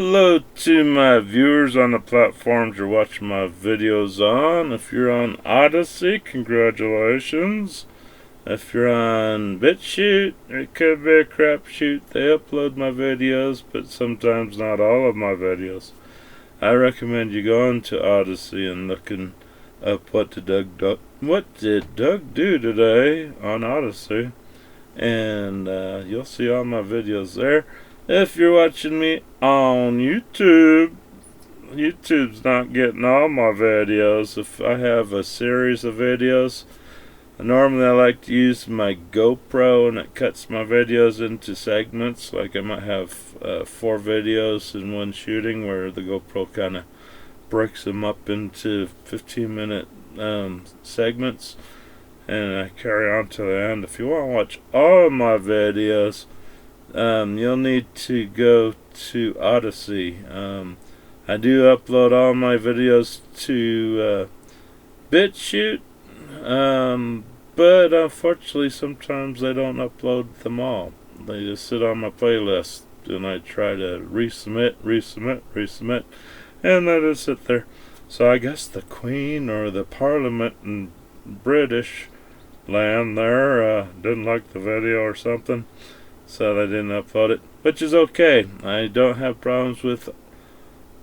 Hello to my viewers on the platforms you're watching my videos on. If you're on Odyssey, congratulations. If you're on BitChute, it could be a crapshoot. They upload my videos, but sometimes not all of my videos. I recommend you going to Odyssey and looking up what did Doug do today on Odyssey, and you'll see all my videos there. If you're watching me on YouTube's not getting all my videos. If I have a series of videos, normally I like to use my GoPro and it cuts my videos into segments. Like I might have 4 videos in one shooting where the GoPro kind of breaks them up into 15-minute segments, and I carry on to the end. If you want to watch all of my videos, you'll need to go to Odyssey. I do upload all my videos to BitChute, but unfortunately sometimes they don't upload them all. They just sit on my playlist, and I try to resubmit, and they just sit there. So I guess the Queen or the Parliament in British land there didn't like the video or something, so they didn't upload it, which is okay. I don't have problems with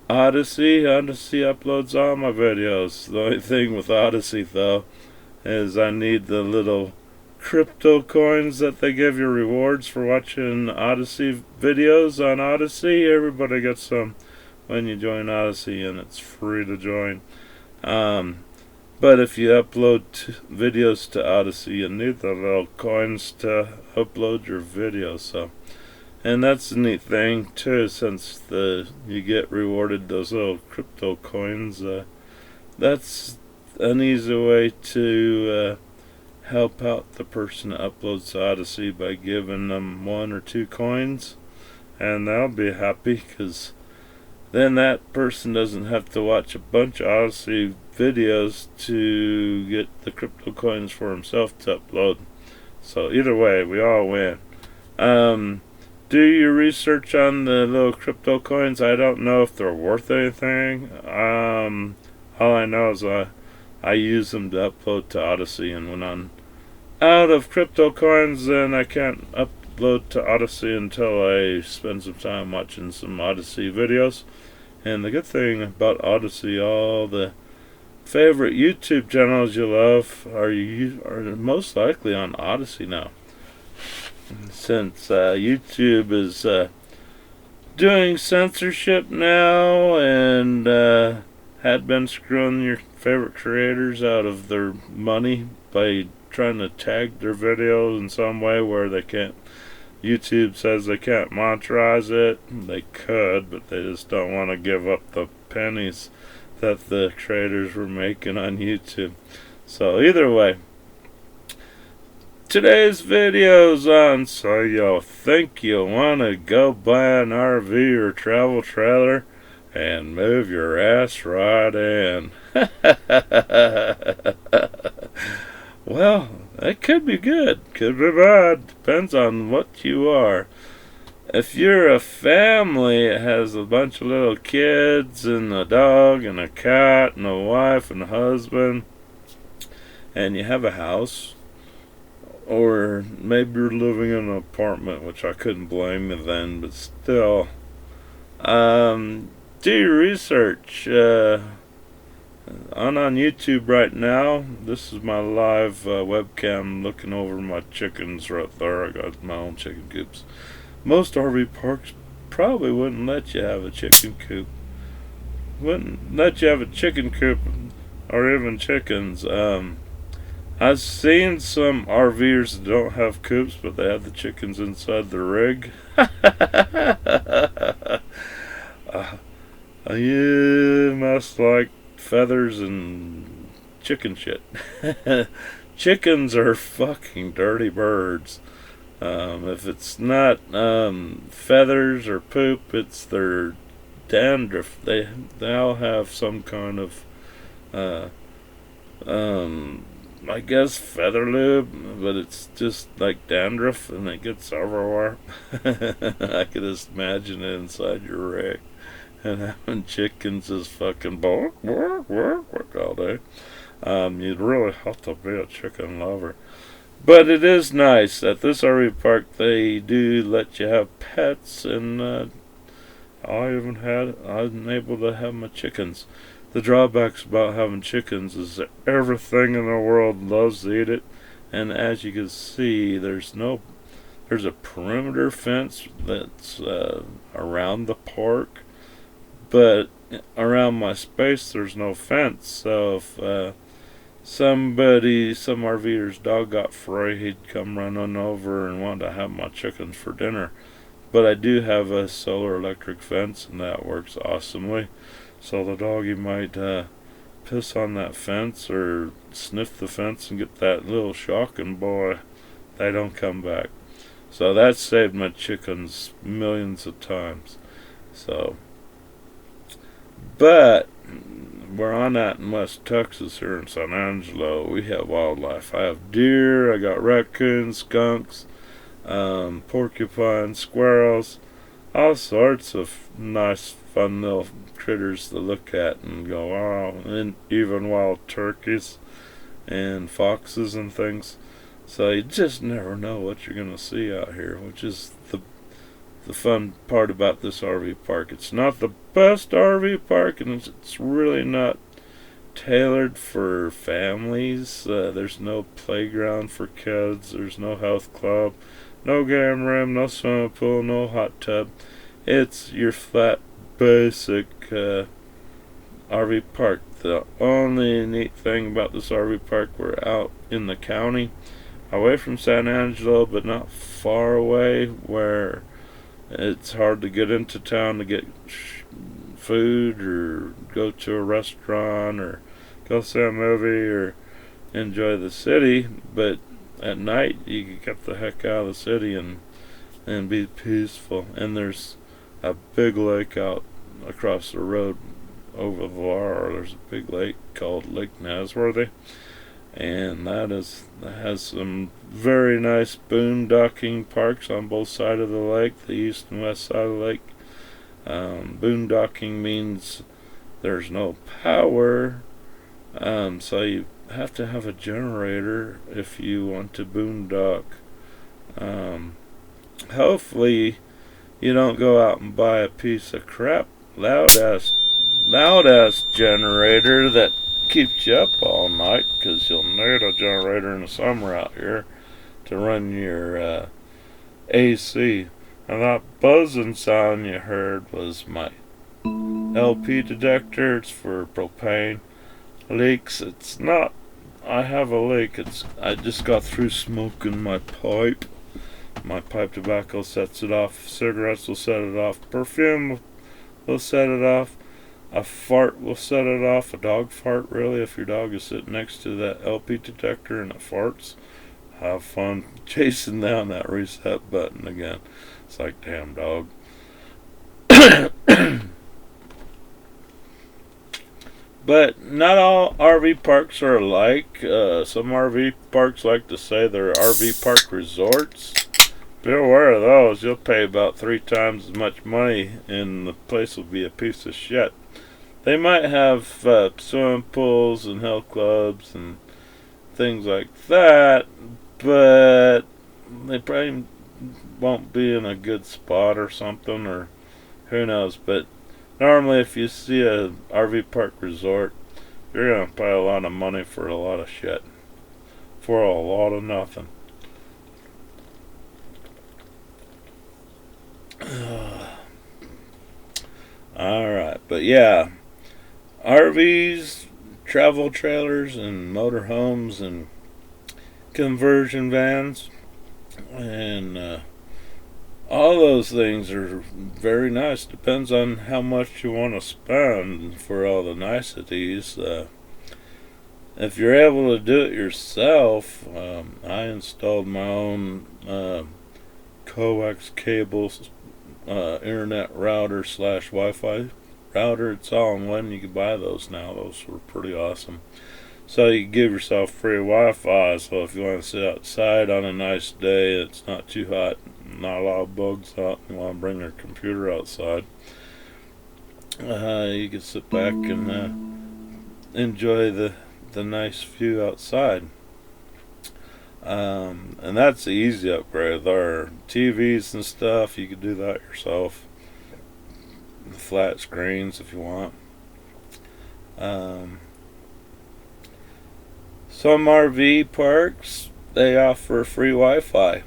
Odyssey. Odyssey uploads all my videos. The only thing with Odyssey, though, is I need the little crypto coins that they give you rewards for watching Odyssey videos on Odyssey. Everybody gets some when you join Odyssey, and it's free to join. But if you upload videos to Odyssey, you need the little coins to upload your videos. So, and that's a neat thing too, since you get rewarded those little crypto coins. That's an easy way to help out the person that uploads to Odyssey by giving them 1 or 2 coins, and they'll be happy, because then that person doesn't have to watch a bunch of Odyssey videos to get the crypto coins for himself to upload. So either way, we all win. Do your research on the little crypto coins. I don't know if they're worth anything. All I know is I use them to upload to Odyssey, and when I'm out of crypto coins, then I can't upload to Odyssey until I spend some time watching some Odyssey videos. And the good thing about Odyssey, all the favorite YouTube channels you love are most likely on Odyssey now, since YouTube is doing censorship now, and had been screwing your favorite creators out of their money by trying to tag their videos in some way where they can't. YouTube says they can't monetize it. They could, but they just don't want to give up the pennies that the creators were making on YouTube. So either way, today's video's on so you think you'll want to go buy an RV or travel trailer and move your ass right in. Well, that could be good, could be bad, depends on what you are. If you're a family that has a bunch of little kids and a dog and a cat and a wife and a husband, and you have a house, or maybe you're living in an apartment, which I couldn't blame you then, but still, do your research. I'm on YouTube right now. This is my live webcam looking over my chickens right there. I got my own chicken coops. Most RV parks probably wouldn't let you have a chicken coop. Wouldn't let you have a chicken coop or even chickens. I've seen some RVers that don't have coops, but they have the chickens inside the rig. You must like feathers and chicken shit. Chickens are fucking dirty birds. If it's not feathers or poop, it's their dandruff. They all have some kind of I guess feather lube, but it's just like dandruff and it gets everywhere. I could just imagine it inside your rig. and having chickens is fucking bark, bark, bark, bark all day. You'd really have to be a chicken lover. But it is nice at this RV park. They do let you have pets, and I'm able to have my chickens. The drawbacks about having chickens is that everything in the world loves to eat it, and as you can see, there's a perimeter fence that's around the park, but around my space there's no fence. So if some RVer's dog got free, he'd come running over and want to have my chickens for dinner. But I do have a solar electric fence, and that works awesomely. So the doggy might piss on that fence or sniff the fence and get that little shock, and boy, they don't come back. So that saved my chickens millions of times. So, but where I'm at in West Texas here in San Angelo, we have wildlife. I have deer, I got raccoons, skunks, porcupines, squirrels, all sorts of nice, fun little critters to look at and go, wow, and even wild turkeys and foxes and things. So you just never know what you're going to see out here, which is the fun part about this RV park. It's not the best RV park, and it's really not tailored for families. There's no playground for kids. There's no health club, no game room, no swimming pool, no hot tub. It's your flat, basic RV park. The only neat thing about this RV park, we're out in the county, away from San Angelo, but not far away, where it's hard to get into town to get food or go to a restaurant or go see a movie or enjoy the city. But at night you can get the heck out of the city and be peaceful. And there's a big lake out across the road over the bar. There's a big lake called Lake Nasworthy, and that has some very nice boondocking parks on both sides of the lake, the east and west side of the lake. Boondocking means there's no power, so you have to have a generator if you want to boondock. Hopefully you don't go out and buy a piece of crap loud ass generator that keeps you up all night, because you'll need a generator in the summer out here to run your AC. And that buzzing sound you heard was my LP detector. It's for propane leaks. It's not, I have a leak. I just got through smoking my pipe. My pipe tobacco sets it off. Cigarettes will set it off. Perfume will set it off. A fart will set it off. A dog fart, really. If your dog is sitting next to that LP detector and it farts, have fun chasing down that reset button again. It's like, damn dog. But not all RV parks are alike. Some RV parks like to say they're RV park resorts. Be aware of those. You'll pay about 3 times as much money and the place will be a piece of shit. They might have swimming pools and health clubs and things like that, but they probably won't be in a good spot or something, or who knows. But normally if you see a RV park resort, you're going to pay a lot of money for a lot of shit. For a lot of nothing. Alright, but yeah, RVs, travel trailers, and motorhomes, and conversion vans, and all those things are very nice. Depends on how much you want to spend for all the niceties. If you're able to do it yourself, I installed my own coax cables, internet router / Wi-Fi router. It's all in one. You can buy those now. Those were pretty awesome. So you can give yourself free Wi-Fi. So if you want to sit outside on a nice day, it's not too hot, not a lot of bugs out, you want to bring your computer outside, You can sit back and enjoy the nice view outside. And that's the easy upgrade. There are TVs and stuff. You can do that yourself. Flat screens if you want. Some RV parks, they offer free Wi-Fi,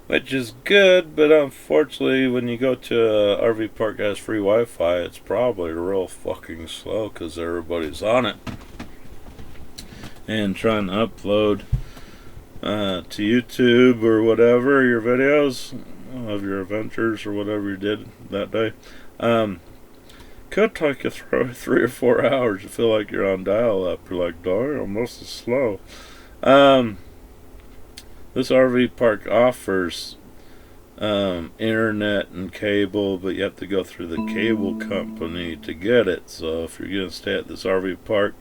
which is good, but unfortunately when you go to a RV park that has free Wi-Fi, it's probably real fucking slow because everybody's on it and trying to upload to YouTube or whatever your videos of your adventures or whatever you did that day. Could take you through 3 or 4 hours. You feel like you're on dial-up. You're like, darn, this is slow. This RV park offers internet and cable, but you have to go through the cable company to get it. So if you're going to stay at this RV park,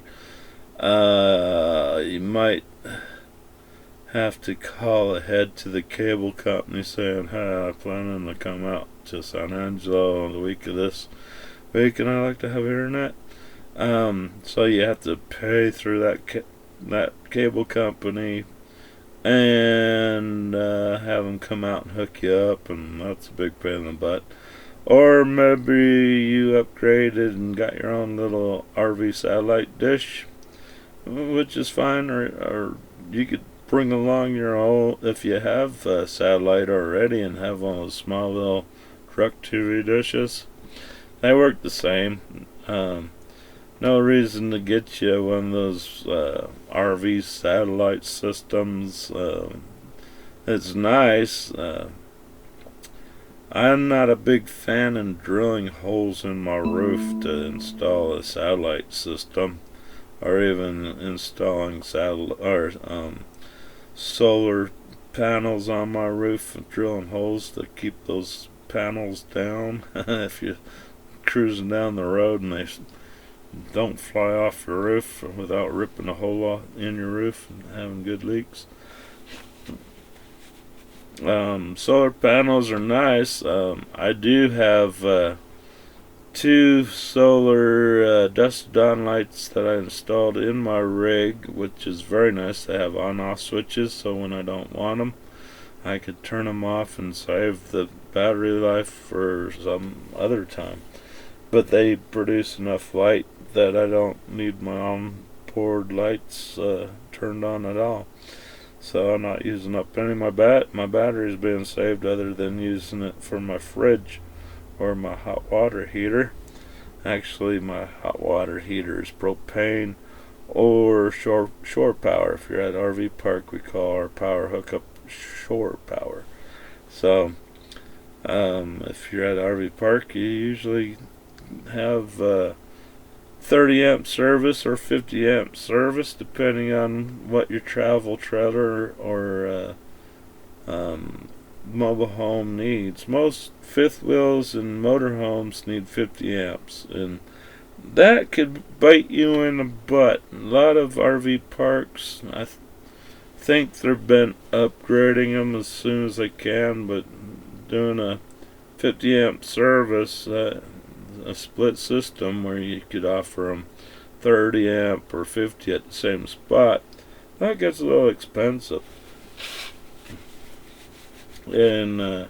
you might have to call ahead to the cable company saying, hey, I'm planning to come out to San Angelo on the week of this week and I like to have internet. So you have to pay through that cable company and have them come out and hook you up, and that's a big pain in the butt. Or maybe you upgraded and got your own little RV satellite dish, which is fine, or you could bring along your own if you have a satellite already and have one of those small little truck TV dishes. They work the same. No reason to get you one of those RV satellite systems. It's nice. I'm not a big fan of drilling holes in my roof to install a satellite system, or even installing solar panels on my roof and drilling holes to keep those panels down. If you're cruising down the road and they don't fly off your roof without ripping a hole in your roof and having good leaks. Solar panels are nice. I do have 2 solar dust-on lights that I installed in my rig, which is very nice. They have on-off switches, so when I don't want them, I could turn them off and save the battery life for some other time. But they produce enough light that I don't need my onboard lights turned on at all. So I'm not using up any of my battery is being saved, other than using it for my fridge or my hot water heater. Actually, my hot water heater is propane or shore power. If you're at RV park, we call our power hookup shore power. So if you're at RV park, you usually have 30 amp service or 50 amp service, depending on what your travel trailer or mobile home needs. Most fifth wheels and motorhomes need 50 amps, and that could bite you in the butt. A lot of RV parks, I think they've been upgrading them as soon as they can, but doing a 50 amp service, a split system where you could offer them 30 amp or 50 at the same spot, that gets a little expensive. And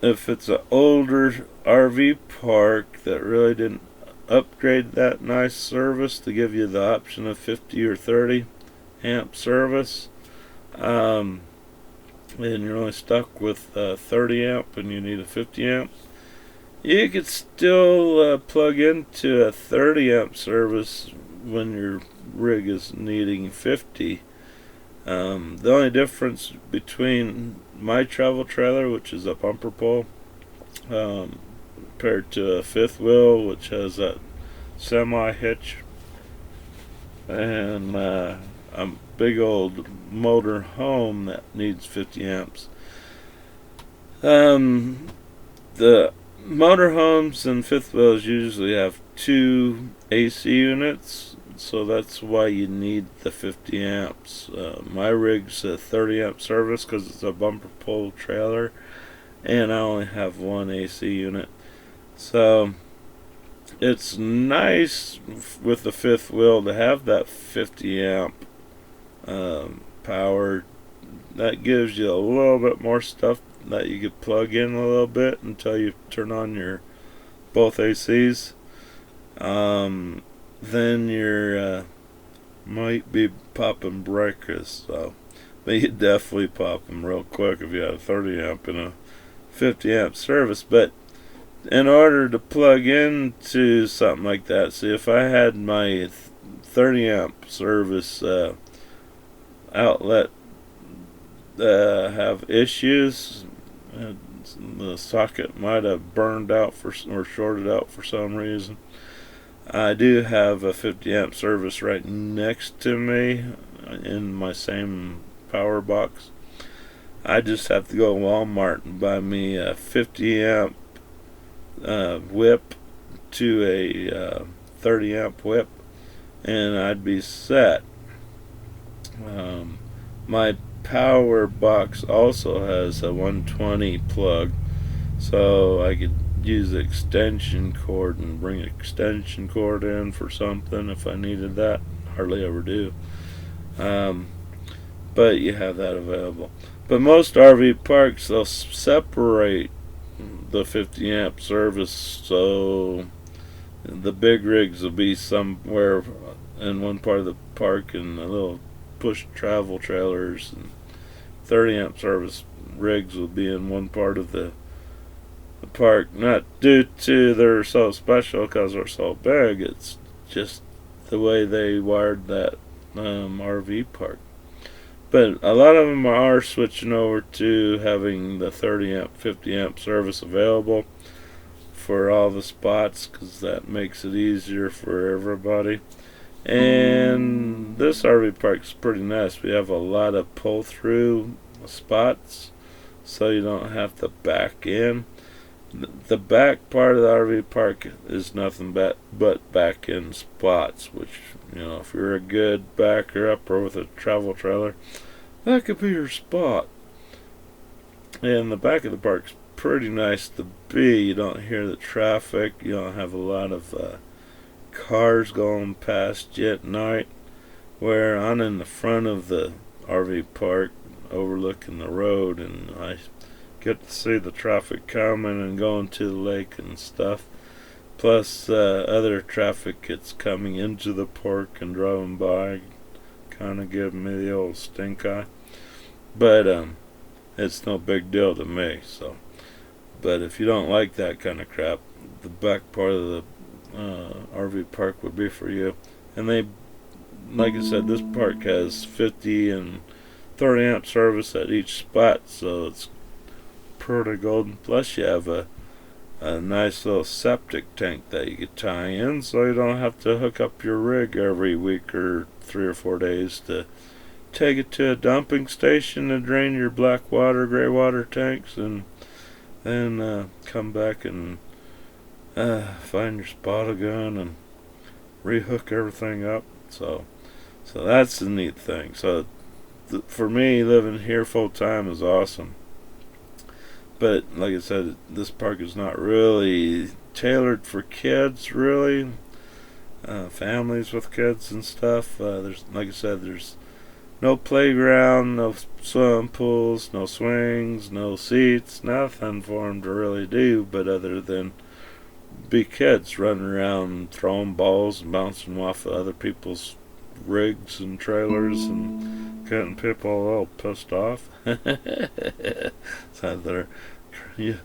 if it's an older RV park that really didn't upgrade that nice service to give you the option of 50 or 30 amp service, and you're only stuck with 30 amp and you need a 50 amp, you could still plug into a 30 amp service when your rig is needing 50. The only difference between my travel trailer, which is a bumper pole, compared to a fifth wheel, which has that semi hitch, and a big old motor home that needs 50 amps. The motorhomes and fifth wheels usually have 2 AC units, so that's why you need the 50 amps. My rig's a 30 amp service because it's a bumper pole trailer, and I only have one AC unit. So it's nice with the fifth wheel to have that 50 amp power. That gives you a little bit more stuff that you could plug in a little bit until you turn on your both ACs. Then you're might be popping breakers, so but you definitely pop them real quick if you have a 30 amp and a 50 amp service. But in order to plug into something like that, see, if I had my 30 amp service outlet have issues, the socket might have burned out or shorted out for some reason, I do have a 50 amp service right next to me in my same power box. I just have to go to Walmart and buy me a 50 amp whip to a 30 amp whip, and I'd be set. My power box also has a 120 plug, so I could use the extension cord and bring an extension cord in for something if I needed that. Hardly ever do. But you have that available. But most RV parks, they'll separate the 50 amp service, so the big rigs will be somewhere in one part of the park, and the little push travel trailers and 30 amp service rigs will be in one part of the park. Not due to they're so special because they're so big, it's just the way they wired that RV park. But a lot of them are switching over to having the 30 amp, 50 amp service available for all the spots, because that makes it easier for everybody. And this RV park's pretty nice. We have a lot of pull-through spots, so you don't have to back in. The back part of the RV park is nothing but back in spots, which, if you're a good backer upper with a travel trailer, that could be your spot. And the back of the park's pretty nice to be. You don't hear the traffic. You don't have a lot of cars going past you at night. Where I'm in the front of the RV park, overlooking the road, and I get to see the traffic coming and going to the lake and stuff. Plus other traffic that's coming into the park and driving by, kind of giving me the old stink eye. But it's no big deal to me. So, but if you don't like that kind of crap, the back part of the RV park would be for you. And they, like I said, this park has 50 and 30 amp service at each spot, so it's pretty golden. Plus you have a nice little septic tank that you could tie in, so you don't have to hook up your rig every week or 3 or 4 days to take it to a dumping station to drain your black water, gray water tanks, and then come back and find your spot again and rehook everything up. So that's the neat thing. So for me, living here full time is awesome. But like I said, this park is not really tailored for kids, really. Families with kids and stuff. There's, like I said, there's no playground, no swimming pools, no swings, no seats, nothing for them to really do, but other than be kids running around throwing balls and bouncing them off of other people's rigs and trailers and getting people all pissed off. So you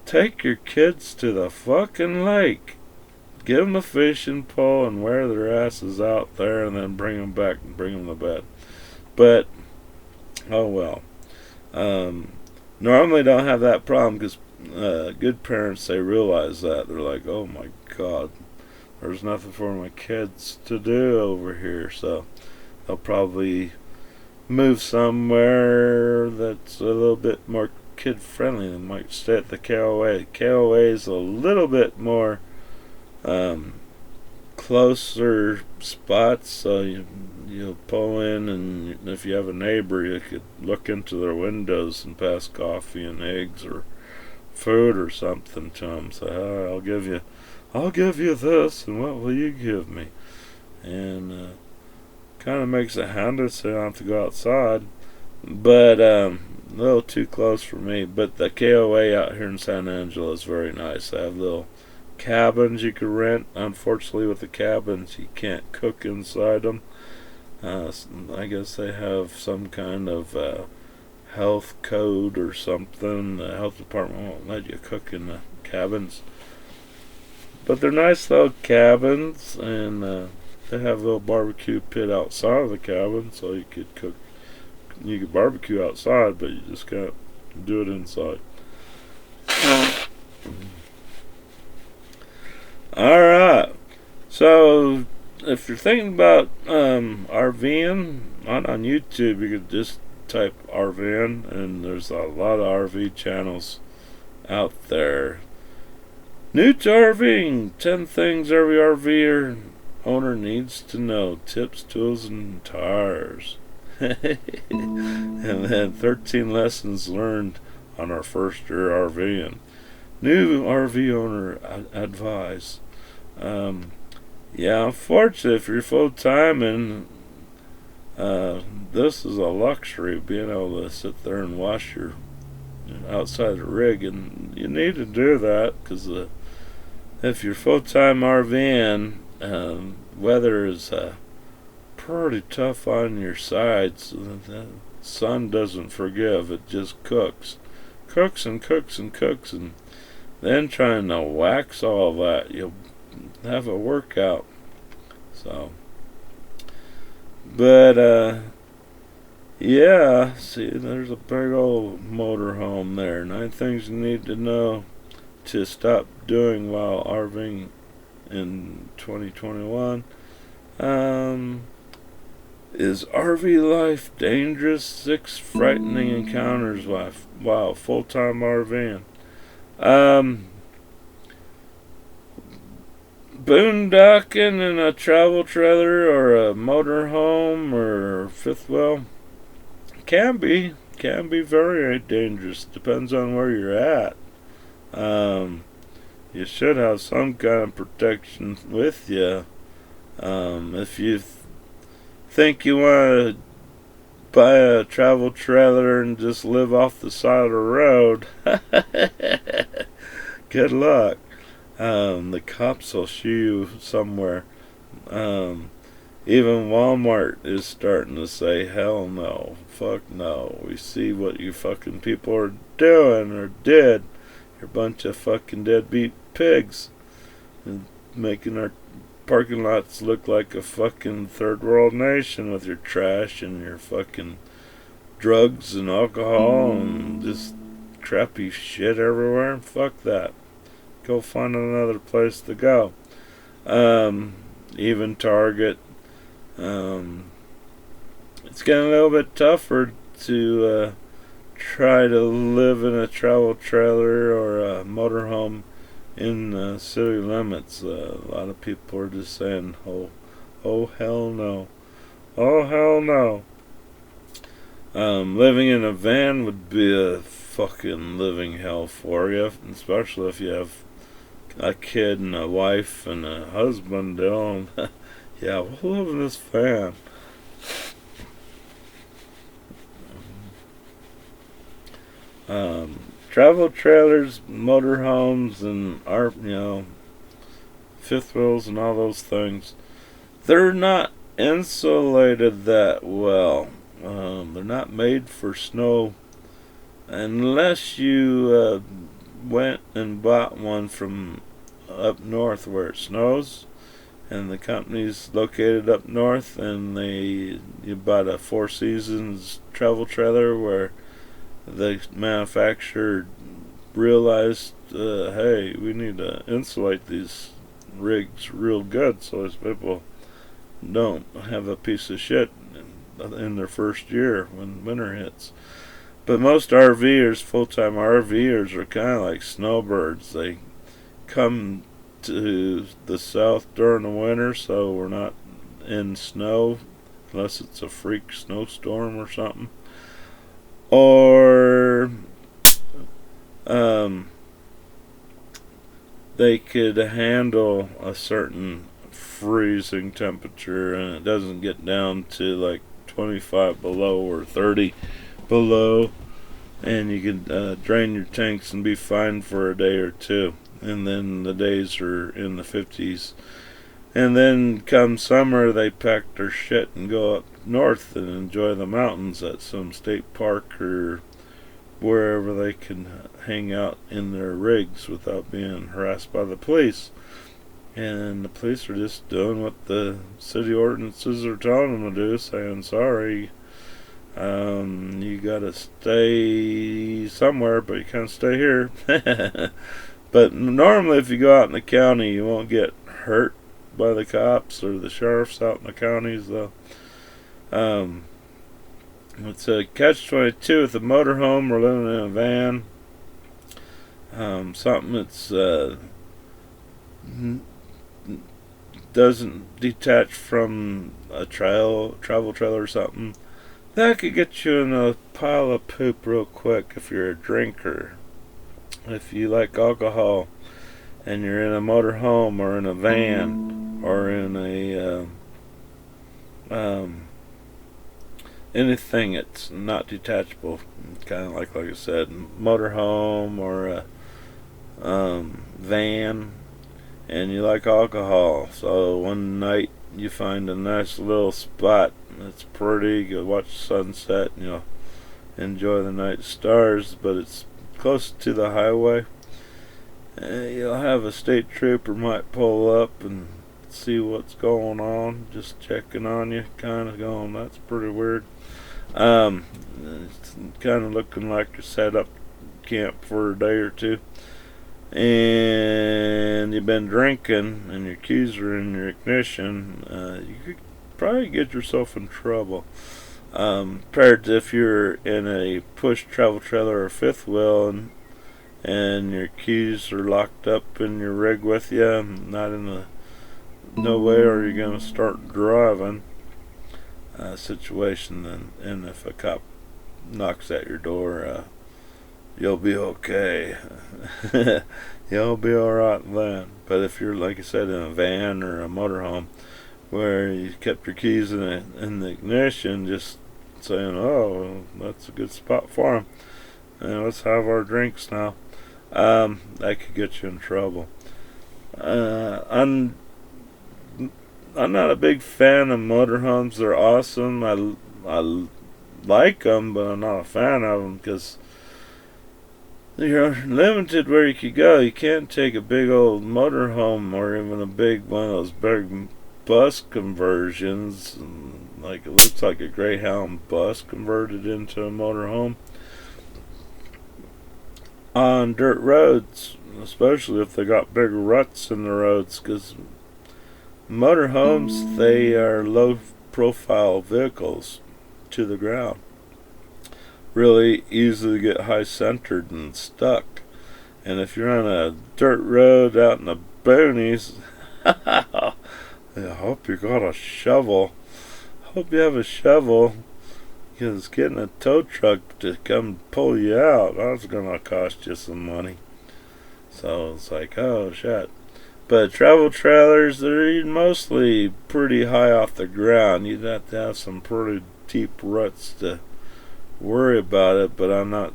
take your kids to the fucking lake, give them a fishing pole and wear their asses out there, and then bring them back and bring them to bed. But oh well. Normally don't have that problem, because good parents, they realize that. They're like, oh my god, there's nothing for my kids to do over here, so they'll probably move somewhere that's a little bit more kid friendly. They might stay at the KOA. KOA is a little bit more closer spots, so you'll pull in, and if you have a neighbor, you could look into their windows and pass coffee and eggs or food or something to them. Say, oh, I'll give you this, and what will you give me? And kind of makes it handy so I don't have to go outside. But a little too close for me. But the KOA out here in San Angelo is very nice. They have little cabins you can rent. Unfortunately, with the cabins, you can't cook inside them. I guess they have some kind of health code or something. The health department won't let you cook in the cabins. But they're nice little cabins, and they have a little barbecue pit outside of the cabin, so you could cook. You could barbecue outside, but you just can't do it inside. Alright, so if you're thinking about RVing, on YouTube, you could just type RVing, and there's a lot of RV channels out there. New to RVing, 10 things every RVer owner needs to know. Tips, tools, and tires. And then 13 lessons learned on our first year RVing. New RV owner advice. Yeah, unfortunately, if you're full time, and this is a luxury, being able to sit there and wash your outside the rig, and you need to do that because if you're full time RVing, weather is pretty tough on your sides. The sun doesn't forgive; it just cooks and cooks and cooks, and then trying to wax all that, you'll have a workout. So, but yeah, see, there's a big old motorhome there. 9 things you need to know to stop doing while RVing in 2021. Is RV life dangerous? 6 frightening encounters while full-time RVing. Boondocking in a travel trailer or a motorhome or fifth wheel can be very dangerous. Depends on where you're at. You should have some kind of protection with you. If you think you want to buy a travel trailer and just live off the side of the road, good luck. The cops will shoot you somewhere. Even Walmart is starting to say, hell no, fuck no. We see what you fucking people are doing or did. You're a bunch of fucking deadbeat pigs, and making our parking lots look like a fucking third world nation with your trash and your fucking drugs and alcohol and just crappy shit everywhere. Fuck that. Go find another place to go. Even Target. It's getting a little bit tougher to try to live in a travel trailer or a motorhome in city limits. A lot of people are just saying, oh hell no. Oh hell no. Living in a van would be a fucking living hell for you, especially if you have a kid and a wife and a husband doing. Yeah, we'll live in this van. Travel trailers, motorhomes, and fifth wheels and all those things, they're not insulated that well. They're not made for snow unless you went and bought one from up north where it snows, and the company's located up north, and you bought a Four Seasons travel trailer where the manufacturer realized, hey, we need to insulate these rigs real good so these people don't have a piece of shit in their first year when winter hits. But most RVers, full-time RVers, are kind of like snowbirds. They come to the south during the winter, so we're not in snow unless it's a freak snowstorm or something. Or they could handle a certain freezing temperature, and it doesn't get down to like 25 below or 30 below, and you can drain your tanks and be fine for a day or two. And then the days are in the 50s. And then come summer, they pack their shit and go up north and enjoy the mountains at some state park or wherever they can hang out in their rigs without being harassed by the police. And the police are just doing what the city ordinances are telling them to do, saying, sorry, you gotta stay somewhere, but you can't stay here. But normally if you go out in the county, you won't get hurt by the cops or the sheriffs out in the counties, though. It's a catch-22 with a motorhome or living in a van. Something that's doesn't detach from a travel trailer or something. That could get you in a pile of poop real quick if you're a drinker. If you like alcohol and you're in a motorhome or in a van or in a anything that's not detachable, kind of like I said, motorhome or a van, and you like alcohol. So one night you find a nice little spot that's pretty, you watch the sunset and you'll enjoy the night stars, but it's close to the highway. You'll have a state trooper might pull up and see what's going on, just checking on you, kind of going, that's pretty weird. It's kind of looking like you're set up camp for a day or two, and you've been drinking and your keys are in your ignition. You could probably get yourself in trouble. Compared to if you're in a push travel trailer or fifth wheel and your keys are locked up in your rig with you, not in the no way are you going to start driving situation. And if a cop knocks at your door, you'll be okay. You'll be alright then. But if you're, like I said, in a van or a motorhome where you kept your keys in the ignition, just saying, oh, that's a good spot for them, and let's have our drinks now, that could get you in trouble. I'm not a big fan of motorhomes. They're awesome. I like them, but I'm not a fan of them because you're limited where you could go. You can't take a big old motorhome or even a big one of those big bus conversions, like it looks like a Greyhound bus converted into a motorhome on dirt roads, especially if they got big ruts in the roads, because motorhomes, they are low profile vehicles to the ground, really easy to get high centered and stuck. And if you're on a dirt road out in the boonies, I hope you got a shovel. Hope you have a shovel, because getting a tow truck to come pull you out, that's gonna cost you some money. So it's like, oh shit. But travel trailers, they're mostly pretty high off the ground. You'd have to have some pretty deep ruts to worry about it. But I'm not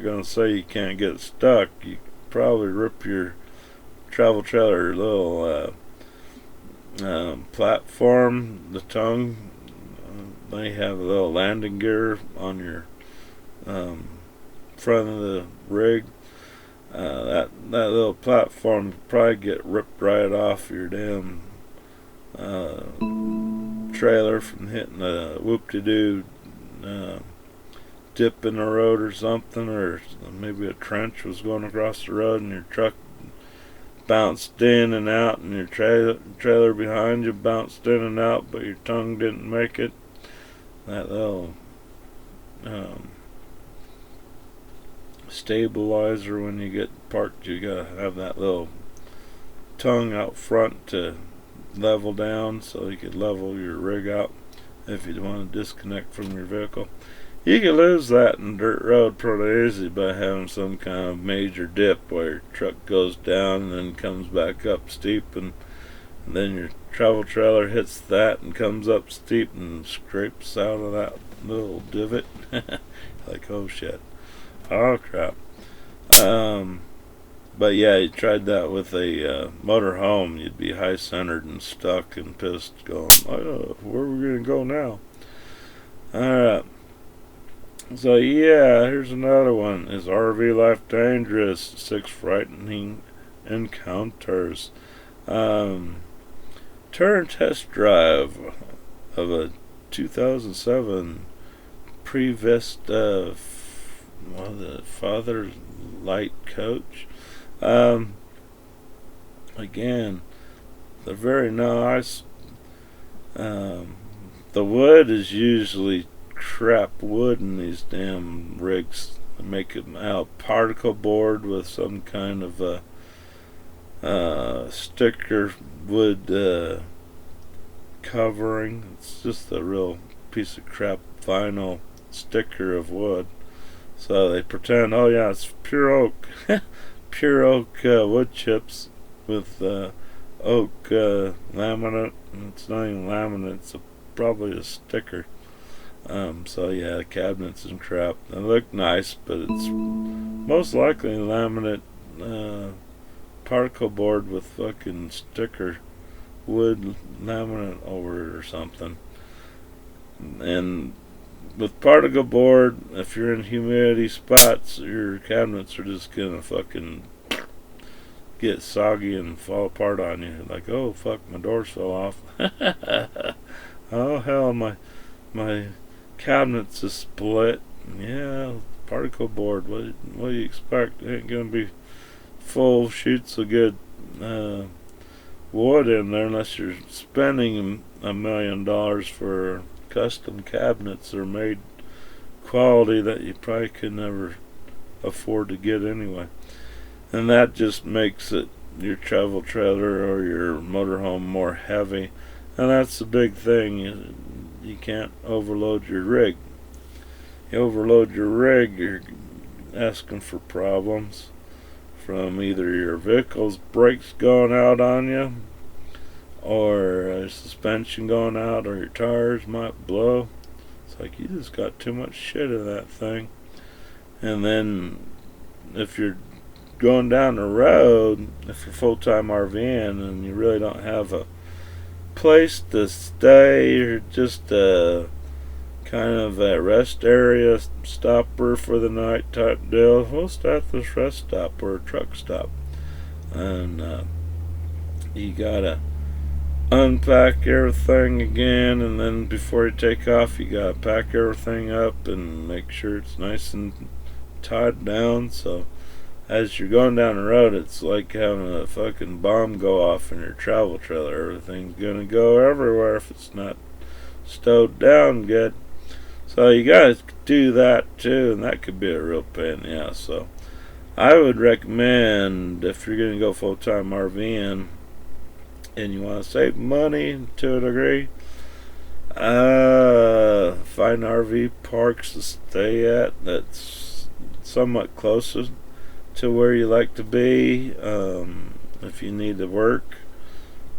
gonna say you can't get stuck. You probably rip your travel trailer little platform, the tongue. They have a little landing gear on your front of the rig. That little platform could probably get ripped right off your damn trailer from hitting a whoop-de-doo dip in the road or something, or maybe a trench was going across the road and your truck bounced in and out, and your trailer behind you bounced in and out, but your tongue didn't make it. That little stabilizer, when you get parked, you gotta have that little tongue out front to level down, so you could level your rig out if you want to disconnect from your vehicle. You can lose that in dirt road pretty easy by having some kind of major dip where your truck goes down and then comes back up steep, and then your travel trailer hits that and comes up steep and scrapes out of that little divot. Like, oh shit. Oh crap. But yeah, you tried that with a motor home, you'd be high centered and stuck and pissed, going, oh, where are we gonna go now? Alright. So yeah, here's another one. Is RV life dangerous? 6 frightening encounters. Turn test drive of a 2007 Pre-Vista the Father Light Coach. Again, they're very nice. The wood is usually crap wood in these damn rigs. They make it out particle board with some kind of sticker wood covering. It's just a real piece of crap vinyl sticker of wood. So they pretend, oh yeah, it's pure oak. Pure oak wood chips with oak laminate. It's not even laminate, it's probably a sticker. So yeah, cabinets and crap. They look nice, but it's most likely laminate particle board with fucking sticker wood laminate over it or something. And with particle board, if you're in humidity spots, your cabinets are just gonna fucking get soggy and fall apart on you. Like, oh fuck, my doors fell off. Oh hell, my cabinets is split. Yeah, particle board. What do you expect? It ain't gonna be full sheets of good wood in there unless you're spending $1 million for custom cabinets that are made quality that you probably could never afford to get anyway. And that just makes it your travel trailer or your motorhome more heavy. And that's the big thing. You can't overload your rig. You overload your rig, you're asking for problems from either your vehicle's brakes going out on you, or a suspension going out, or your tires might blow. It's like you just got too much shit in that thing. And then if you're going down the road, if you're full-time RVing and you really don't have a place to stay, or just a kind of a rest area stopper for the night type deal, we'll start this rest stop or a truck stop. And you gotta unpack everything again, and then before you take off, you gotta pack everything up and make sure it's nice and tied down. So as you're going down the road, it's like having a fucking bomb go off in your travel trailer. Everything's gonna go everywhere if it's not stowed down good. So you guys do that too, and that could be a real pain in the ass. So I would recommend, if you're gonna go full-time RVing and you want to save money to a degree, find RV parks to stay at that's somewhat closer to where you like to be. If you need to work,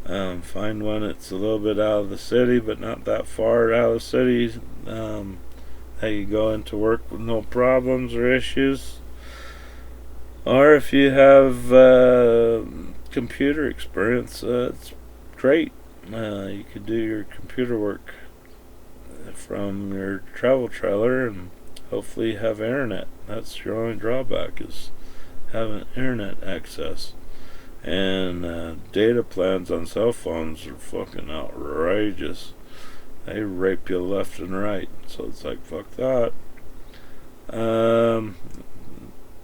find one that's a little bit out of the city but not that far out of the city, that you go into work with no problems or issues. Or if you have computer experience, it's great. You could do your computer work from your travel trailer and hopefully have internet. That's your only drawback, is having internet access. And data plans on cell phones are fucking outrageous. They rape you left and right. So it's like, fuck that.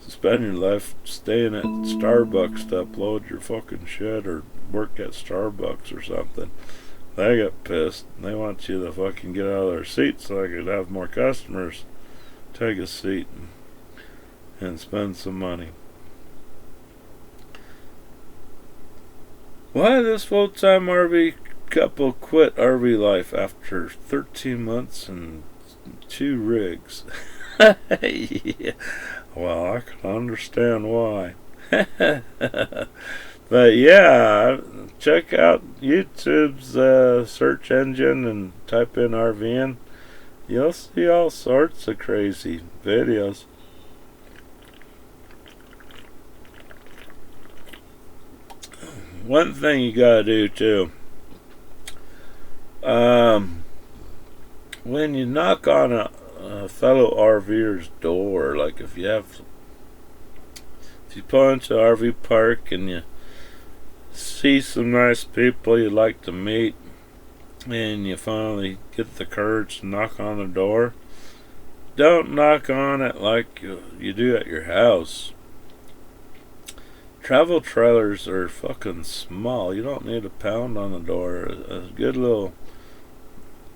Spend your life staying at Starbucks to upload your fucking shit, or work at Starbucks or something. They get pissed. They want you to fucking get out of their seat so they could have more customers take a seat and spend some money. Why did this full-time RV couple quit RV life after 13 months and two rigs. Yeah. Well, I can understand why. But yeah, check out YouTube's search engine and type in RVing. You'll see all sorts of crazy videos. One thing you gotta do too, when you knock on a fellow RVer's door, like if you pull into an RV park and you see some nice people you'd like to meet, and you finally get the courage to knock on the door, don't knock on it like you do at your house. Travel trailers are fucking small. You don't need to pound on the door. A good little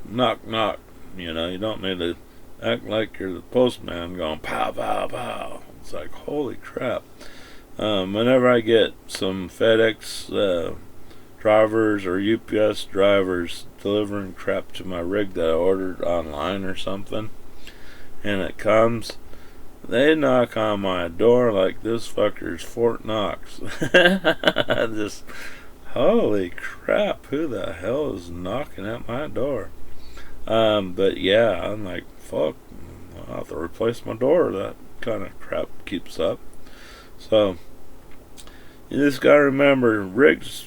knock knock. You know, you don't need to act like you're the postman going pow pow pow. It's like, holy crap. Whenever I get some FedEx drivers or UPS drivers delivering crap to my rig that I ordered online or something, and it comes, they knock on my door like this fucker's Fort Knox. Just, holy crap, who the hell is knocking at my door? But yeah, I'm like, fuck, I'll have to replace my door. That kind of crap keeps up. So, you just gotta remember, rigs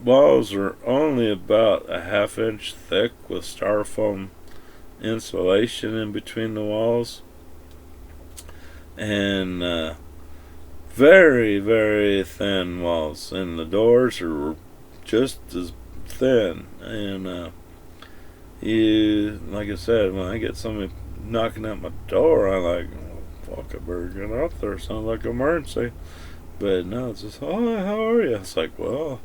walls are only about a half-inch thick with styrofoam insulation in between the walls, and very, very thin walls, and the doors are just as thin. And you, like I said, when I get somebody knocking at my door, I'm like, oh, fuck, I better get out there. Sounds like an emergency. But no, it's just, oh, how are you? It's like, well,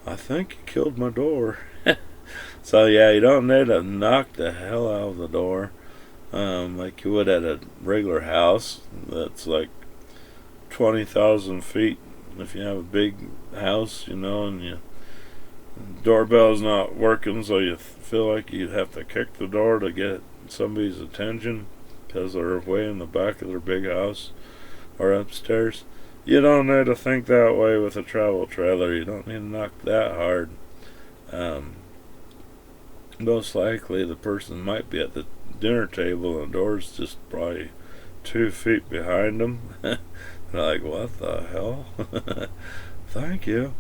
I think you killed my door. So yeah, you don't need to knock the hell out of the door like you would at a regular house that's like 20,000 feet. If you have a big house, you know, and your doorbell's not working, so you feel like you have to kick the door to get somebody's attention because they're way in the back of their big house or upstairs. You don't need to think that way with a travel trailer. You don't need to knock that hard. Most likely the person might be at the dinner table and the door's just probably 2 feet behind them. They're like, what the hell? Thank you.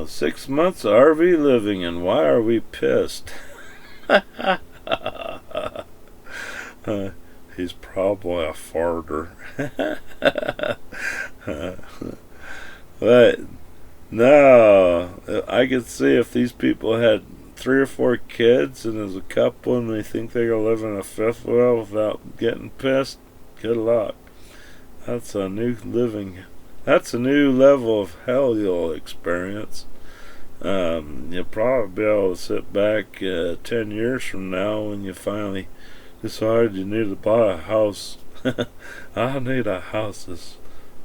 6 months of RV living, and why are we pissed? He's probably a farter. But no, I could see if these people had 3 or 4 kids and there's a couple and they think they're gonna live in a fifth wheel without getting pissed, good luck. That's a new level of hell you'll experience. You'll probably be able to sit back 10 years from now when you finally decide you need to buy a house. I need a house. This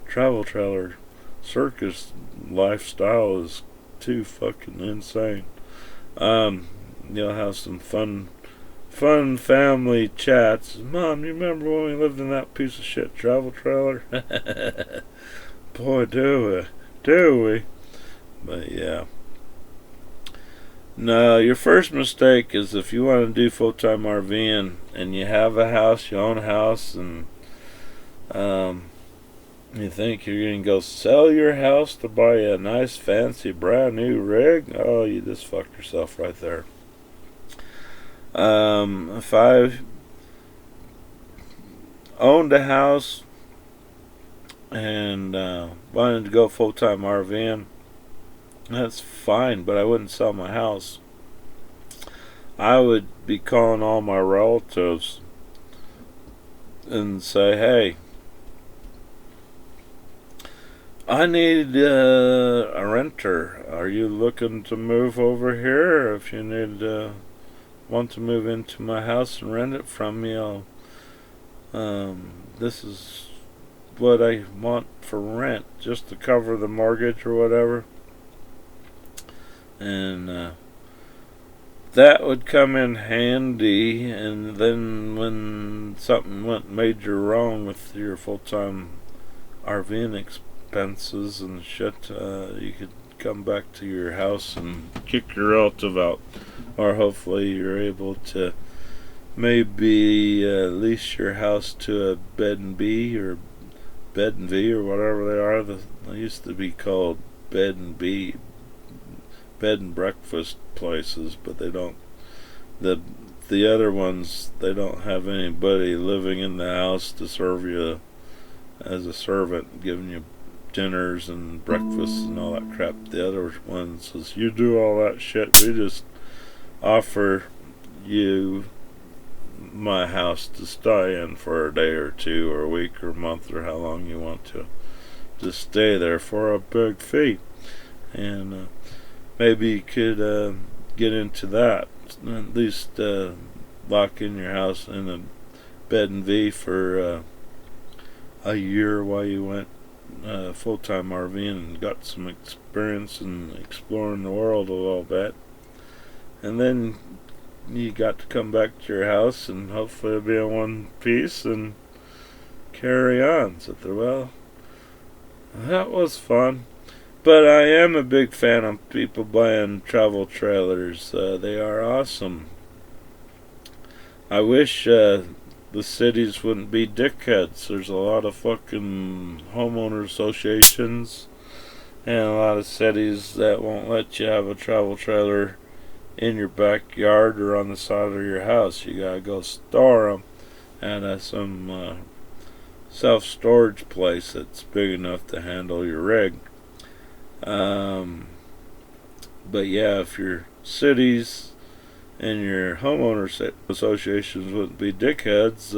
travel trailer circus lifestyle is too fucking insane. You'll have some fun family chats. Mom, you remember when we lived in that piece of shit travel trailer? Boy, do we. But yeah. No, your first mistake is if you want to do full-time RVing and you have a house, you own a house, and you think you're going to go sell your house to buy a nice, fancy, brand new rig? Oh, you just fucked yourself right there. If I owned a house and wanted to go full-time RVing, that's fine, but I wouldn't sell my house. I would be calling all my relatives and say, hey, I need a renter. Are you looking to move over here? If you want to move into my house and rent it from me, this is what I want for rent, just to cover the mortgage or whatever. And that would come in handy. And then when something went major wrong with your full-time RVing expenses and shit, you could come back to your house and kick your relative out. Or hopefully you're able to maybe lease your house to a bed and B or bed and V or whatever they are. They used to be called bed and B, bed and breakfast places, but they don't. The other ones, they don't have anybody living in the house to serve you as a servant, giving you dinners and breakfasts and all that crap. The other one says, you do all that shit, we just offer you my house to stay in for a day or two or a week or a month or how long you want to just stay there for a big fee. And maybe you could get into that, at least lock in your house in a bed and V for a year while you went full-time RVing and got some experience in exploring the world a little bit. And then you got to come back to your house and hopefully it'll be in one piece and carry on. So, well, that was fun. But I am a big fan of people buying travel trailers. They are awesome. I wish the cities wouldn't be dickheads. There's a lot of fucking homeowner associations and a lot of cities that won't let you have a travel trailer in your backyard or on the side of your house. You gotta go store them at some self-storage place that's big enough to handle your rig. But yeah, if your cities and your homeowner associations wouldn't be dickheads,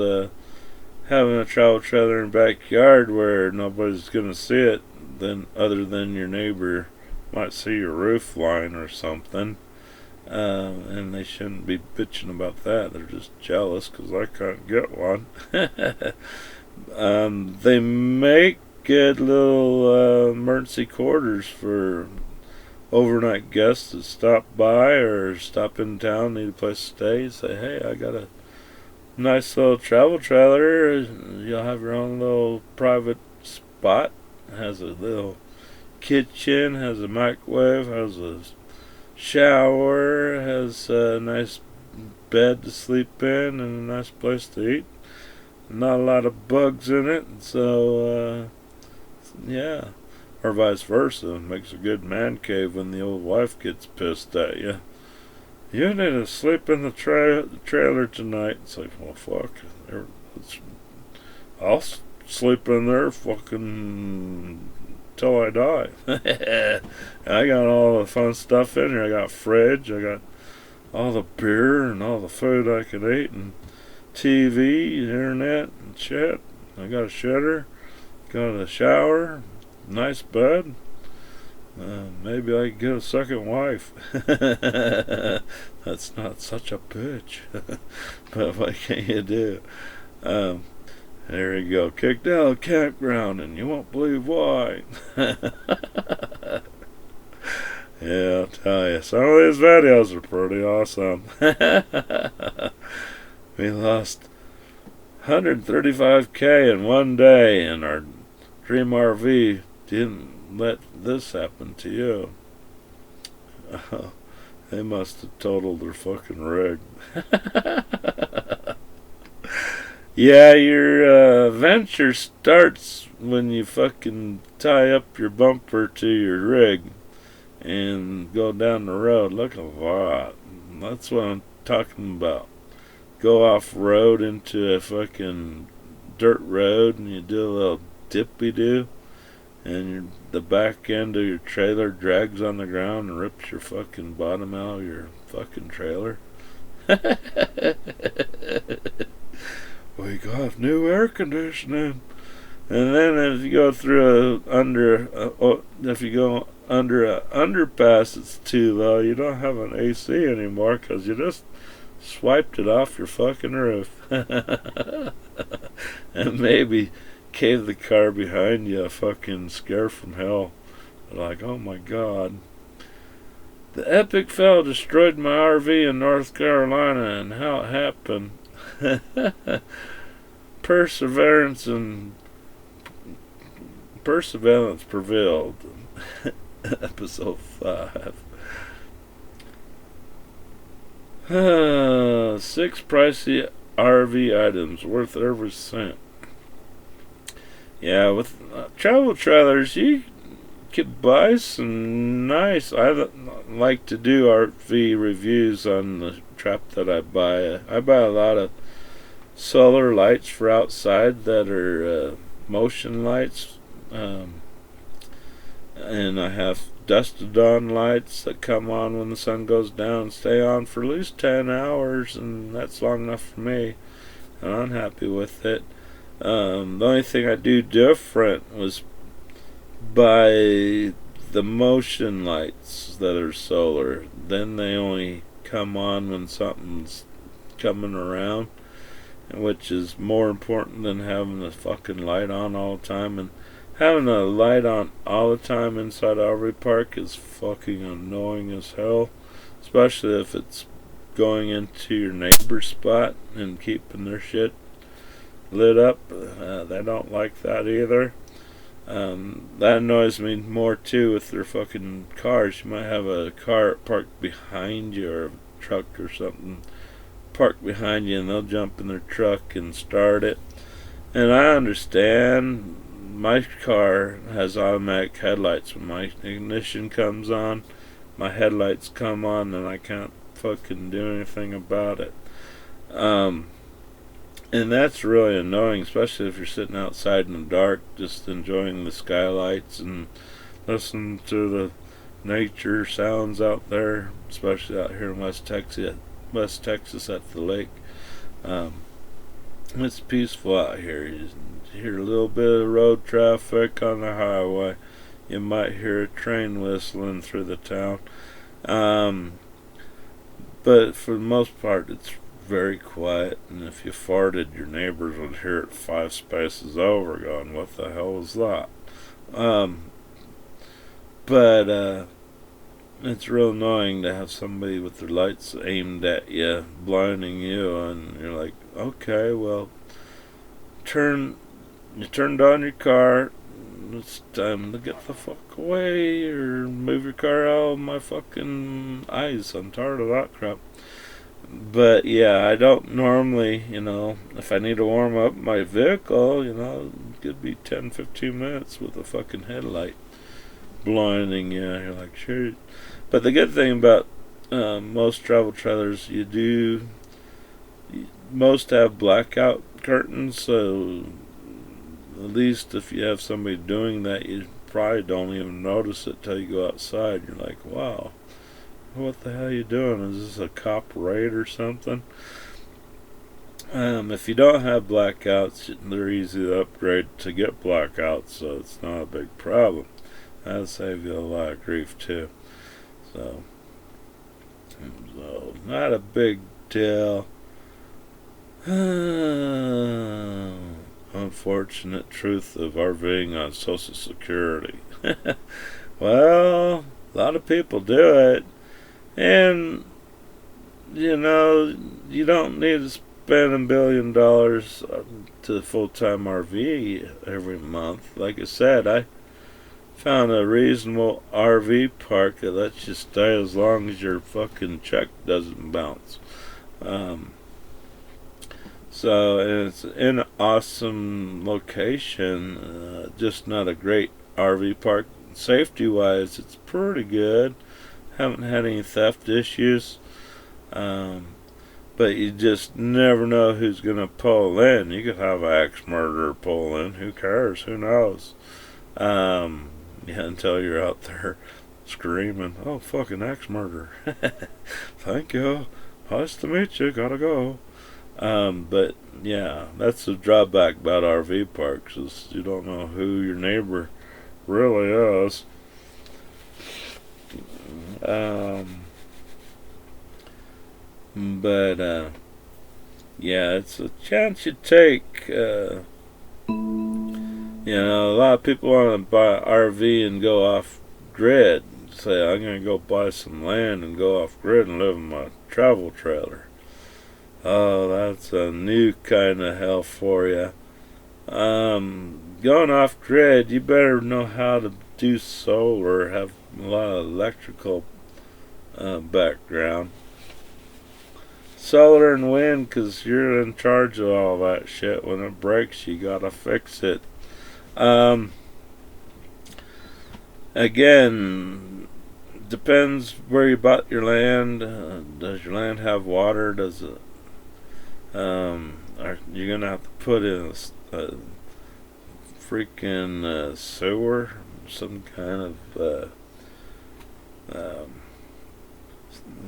having a travel trailer in your backyard where nobody's gonna see it, then other than your neighbor might see your roof line or something. And they shouldn't be bitching about that. They're just jealous because I can't get one. They make good little emergency quarters for overnight guests that stop by or stop in town, need a place to stay. Say, hey, I got a nice little travel trailer. You'll have your own little private spot. It has a little kitchen, has a microwave, has a shower, has a nice bed to sleep in and a nice place to eat. Not a lot of bugs in it, so yeah. Or vice versa. Makes a good man cave when the old wife gets pissed at you. You need to sleep in the trailer tonight. It's like, well, fuck. I'll sleep in there fucking till I die. I got all the fun stuff in here. I got fridge, I got all the beer and all the food I could eat, and TV, internet, and shit. I got a shitter, got a shower, nice bed. Maybe I could get a second wife. That's not such a bitch. But what can you do? There you go. Kicked out of the campground, and you won't believe why. Yeah, I'll tell you. Some of these videos are pretty awesome. We lost 135K in one day, and our dream RV didn't let this happen to you. They must have totaled their fucking rig. Yeah, your venture starts when you fucking tie up your bumper to your rig and go down the road. Look at that. That's what I'm talking about. Go off road into a fucking dirt road and you do a little dippy-doo, and the back end of your trailer drags on the ground and rips your fucking bottom out of your fucking trailer. We got new air conditioning. And then if you go through if you go under a underpass that's too low, you don't have an AC anymore because you just swiped it off your fucking roof. And maybe gave the car behind you a fucking scare from hell. Like, oh my god. The epic fail destroyed my RV in North Carolina, and how it happened. Perseverance prevailed. Episode 5. 6 pricey RV items worth every cent. Yeah, with travel trailers, you could buy some nice. I like to do RV reviews on the trap that I buy. I buy a lot of solar lights for outside that are motion lights, and I have dusted on lights that come on when the sun goes down and stay on for at least 10 hours, and that's long enough for me, and I'm happy with it. The only thing I do different was buy the motion lights that are solar. Then they only come on when something's coming around, which is more important than having the fucking light on all the time. And having a light on all the time inside RV park is fucking annoying as hell, especially if it's going into your neighbor's spot and keeping their shit lit up. They don't like that either. That annoys me more too with their fucking cars. You might have a car parked behind you, or a truck or something parked behind you, and they'll jump in their truck and start it. And I understand, my car has automatic headlights. When my ignition comes on, my headlights come on, and I can't fucking do anything about it. And that's really annoying, especially if you're sitting outside in the dark, just enjoying the skylights and listening to the nature sounds out there, especially out here in West Texas at the lake. It's peaceful out here. You hear a little bit of road traffic on the highway. You might hear a train whistling through the town. But for the most part, it's very quiet, and if you farted, your neighbors would hear it 5 spaces over, going, "What the hell was that?" But it's real annoying to have somebody with their lights aimed at you, blinding you, and you're like, okay, well, you turned on your car, it's time to get the fuck away, or move your car out of my fucking eyes. I'm tired of that crap. But yeah, I don't normally, if I need to warm up my vehicle, it could be 10-15 minutes with a fucking headlight blinding you. You're like, sure. But the good thing about most travel trailers, most have blackout curtains, so at least if you have somebody doing that, you probably don't even notice it till you go outside. You're like, wow, what the hell are you doing? Is this a cop raid or something? If you don't have blackouts, they're easy to upgrade to get blackouts, so it's not a big problem. That'll save you a lot of grief too. So not a big deal. Unfortunate truth of RVing on Social Security. Well, a lot of people do it. And, you don't need to spend $1 billion to full-time RV every month. Like I said, I found a reasonable RV park that lets you stay as long as your fucking check doesn't bounce. So, and it's in an awesome location, just not a great RV park. Safety-wise, it's pretty good. Haven't had any theft issues, but you just never know who's gonna pull in. You could have an axe murderer pull in. Who cares? Who knows? Until you're out there screaming, "Oh, fucking axe murderer!" Thank you. Nice to meet you. Gotta go. But yeah, that's the drawback about RV parks, is you don't know who your neighbor really is. But yeah, it's a chance you take. A lot of people want to buy an RV and go off grid, say, I'm going to go buy some land and go off grid and live in my travel trailer. Oh, that's a new kind of hell for you. Going off grid, you better know how to do solar, have a lot of electrical background. Solar and wind, because you're in charge of all that shit. When it breaks, you gotta fix it. Again, depends where you bought your land. Does your land have water? Does it? You're gonna have to put in a freaking sewer, some kind of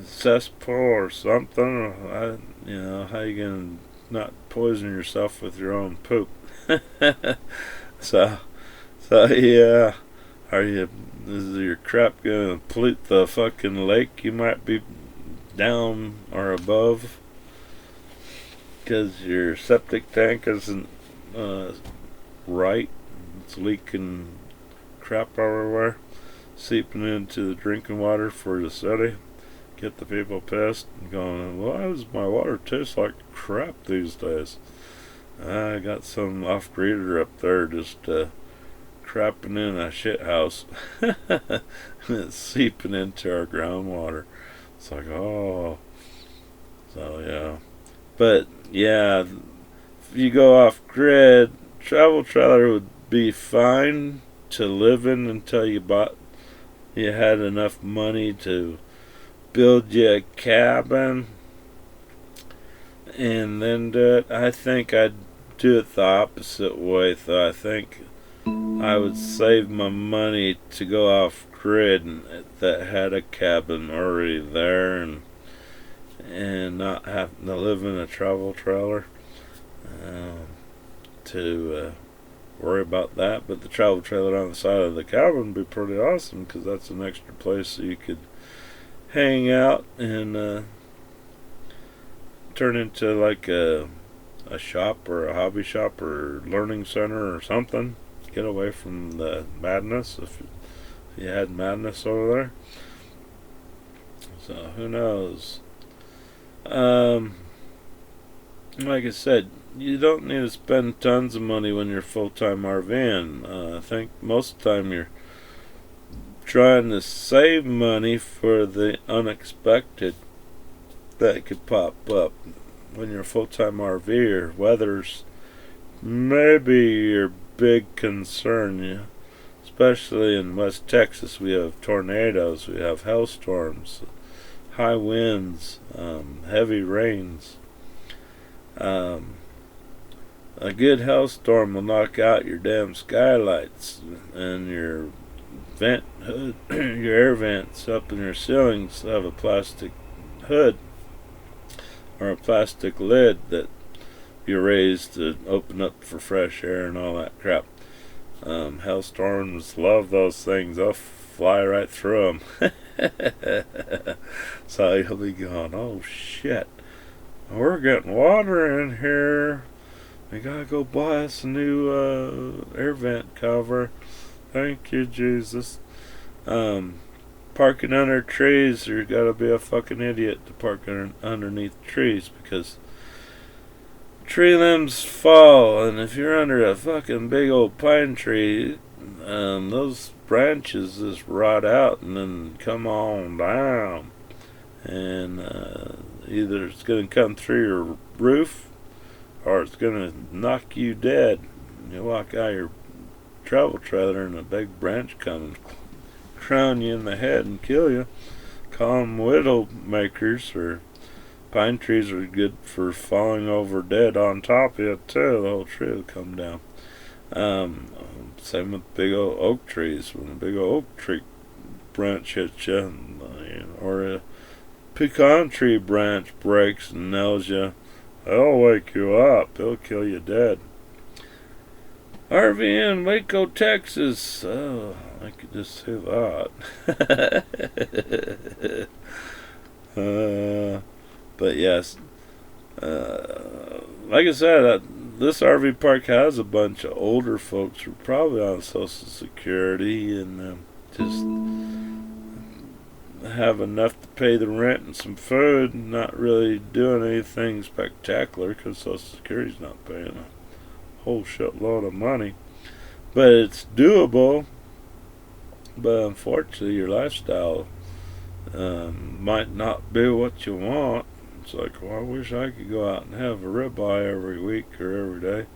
cesspool or something. How you gonna not poison yourself with your own poop? so yeah. Is your crap gonna pollute the fucking lake you might be down or above? Because your septic tank isn't right. It's leaking crap everywhere, seeping into the drinking water for the city. Get the people pissed and going, why does my water taste like crap these days? I got some off-grader up there just crapping in a shit house. And it's seeping into our groundwater. It's like, oh. So, yeah. But, yeah, if you go off-grid, travel trailer would be fine to live in until you had enough money to build you a cabin and then do it. I think I'd do it the opposite way, though. I think I would save my money to go off grid that had a cabin already there and not have to live in a travel trailer to worry about that. But the travel trailer on the side of the cabin would be pretty awesome, because that's an extra place so you could hang out and turn into like a shop or a hobby shop or learning center or something. Get away from the madness if you had madness over there. So who knows? Like I said, you don't need to spend tons of money when you're full-time RVing. I think most of the time you're trying to save money for the unexpected that could pop up. When you're a full-time RVer, weather's maybe your big concern. Yeah. Especially in West Texas, we have tornadoes, we have hailstorms, high winds, heavy rains. A good hailstorm will knock out your damn skylights and your vent hood, your air vents up in your ceilings have a plastic hood or a plastic lid that you raise to open up for fresh air and all that crap. Hailstorms love those things. They'll fly right through them. So you'll be going, oh shit, we're getting water in here. We gotta go buy us a new air vent cover. Thank you, Jesus. Parking under trees, you gotta be a fucking idiot to park underneath trees, because tree limbs fall, and if you're under a fucking big old pine tree, those branches just rot out and then come on down, and either it's gonna come through your roof or it's gonna knock you dead. You walk out of your travel trailer and a big branch comes crown you in the head and kill you. Call them widow makers, or pine trees are good for falling over dead on top of you too. The whole tree will come down. Same with big old oak trees. When a big old oak tree branch hits you, or a pecan tree branch breaks and nails you, it'll wake you up. It'll kill you dead. RV in Waco, Texas. Oh, I could just say that. But yes, like I said, this RV park has a bunch of older folks who are probably on Social Security and just have enough to pay the rent and some food, and not really doing anything spectacular because Social Security's not paying a whole shitload of money. But it's doable. But unfortunately, your lifestyle might not be what you want. It's like, well, I wish I could go out and have a ribeye every week or every day.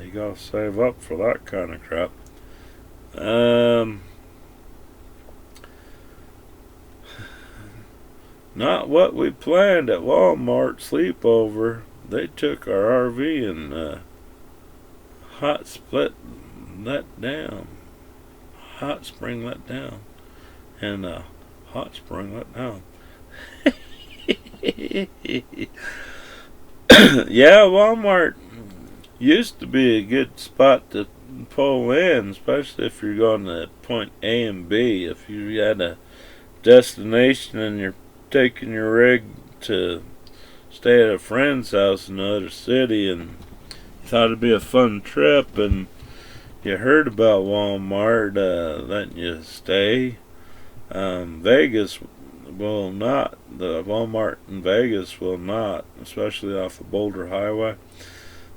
You gotta save up for that kind of crap. Not what we planned at Walmart sleepover. They took our RV and hot spring let down. And hot spring let down. Yeah, Walmart used to be a good spot to pull in, especially if you're going to point A and B. If you had a destination and you're taking your rig to stay at a friend's house in another city and you thought it'd be a fun trip and you heard about Walmart letting you stay, Vegas will not. The Walmart in Vegas will not, especially off of Boulder Highway.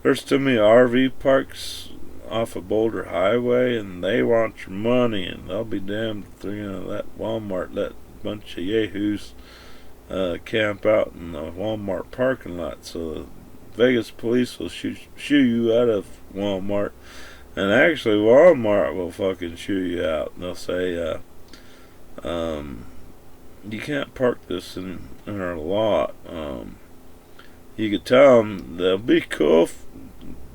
There's too many RV parks off of Boulder Highway, and they want your money, and they'll be damned if they're gonna let Walmart let a bunch of yahoos camp out in the Walmart parking lot. So the Vegas police will shoo you out of Walmart, and actually Walmart will fucking shoo you out. And they'll say, you can't park this in our lot. You could tell them they'll be cool.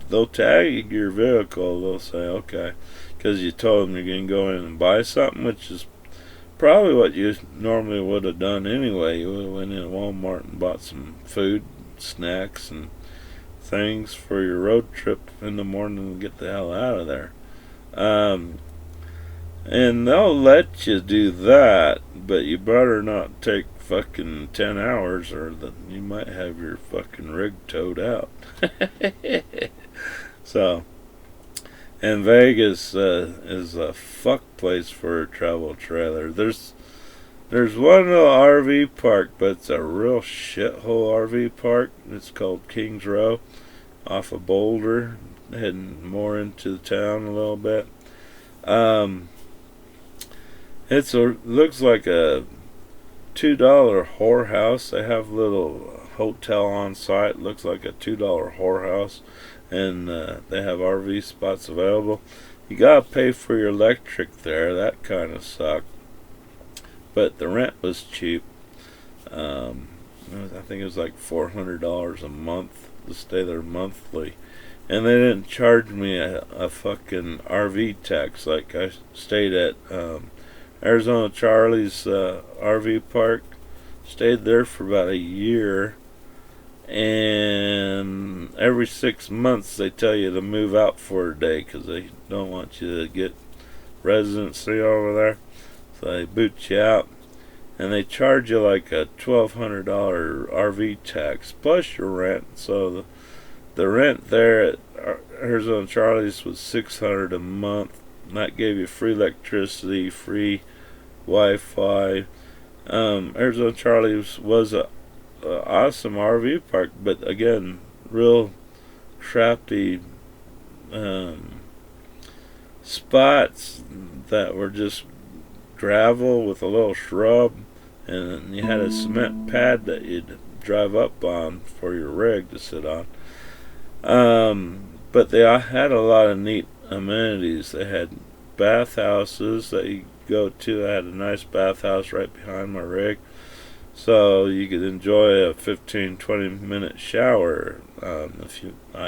They'll tag your vehicle. They'll say, okay, because you told them you're going to go in and buy something, which is probably what you normally would have done anyway. You would have went in Walmart and bought some food, snacks, and things for your road trip in the morning and get the hell out of there. And they'll let you do that, but you better not take fucking 10 hours or you might have your fucking rig towed out. So, and Vegas is a fuck place for a travel trailer. There's one little RV park, but it's a real shithole RV park. It's called Kings Row off of Boulder, heading more into the town a little bit. Looks like a $2 whorehouse. They have a little hotel on site. Looks like a $2 whorehouse, and they have RV spots available. You gotta pay for your electric there. That kind of sucked, but the rent was cheap. I think it was like $400 a month to stay there monthly, and they didn't charge me a fucking RV tax like I stayed at Arizona Charlie's RV park. Stayed there for about a year, and every 6 months they tell you to move out for a day because they don't want you to get residency over there. So they boot you out, and they charge you like a $1,200 RV tax plus your rent. So the rent there at Arizona Charlie's was $600 a month. And that gave you free electricity, free Wi-Fi. Arizona Charlie's was a awesome RV park, but again, real crappy spots that were just gravel with a little shrub, and you had a cement pad that you'd drive up on for your rig to sit on. But they had a lot of neat amenities. They had bathhouses that you go to. I had a nice bathhouse right behind my rig, so you could enjoy a 15-20 minute shower. I